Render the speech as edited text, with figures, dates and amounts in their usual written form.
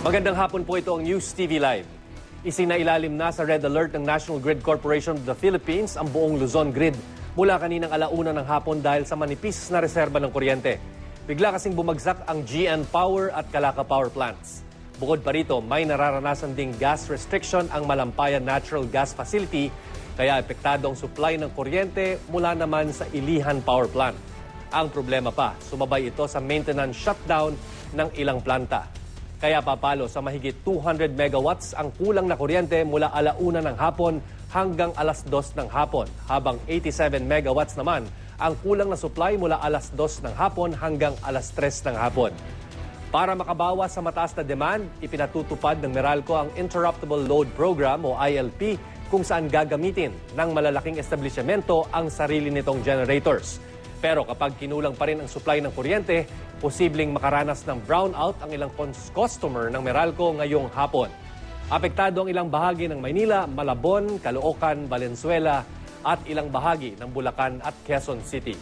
Magandang hapon po, ito ang News TV Live. Isinailalim na sa Red Alert ng National Grid Corporation of the Philippines ang buong Luzon Grid mula kaninang alauna ng hapon dahil sa manipis na reserba ng kuryente. Bigla kasing bumagsak ang GN Power at Calaca Power Plants. Bukod pa rito, may nararanasan ding gas restriction ang Malampayan Natural Gas Facility, kaya epektado ang supply ng kuryente mula naman sa Ilihan Power Plant. Ang problema pa, sumabay ito sa maintenance shutdown ng ilang planta. Kaya papalo sa mahigit 200 megawatts ang kulang na kuryente mula alauna ng hapon hanggang alas 2 ng hapon, habang 87 megawatts naman ang kulang na supply mula alas 2 ng hapon hanggang alas 3 ng hapon. Para makabawas sa mataas na demand, ipinatutupad ng Meralco ang Interruptible Load Program o ILP, kung saan gagamitin ng malalaking establishmento ang sarili nitong generators. Pero kapag kinulang pa rin ang supply ng kuryente, posibleng makaranas ng brownout ang ilang customer ng Meralco ngayong hapon. Apektado ang ilang bahagi ng Maynila, Malabon, Caloocan, Valenzuela at ilang bahagi ng Bulacan at Quezon City.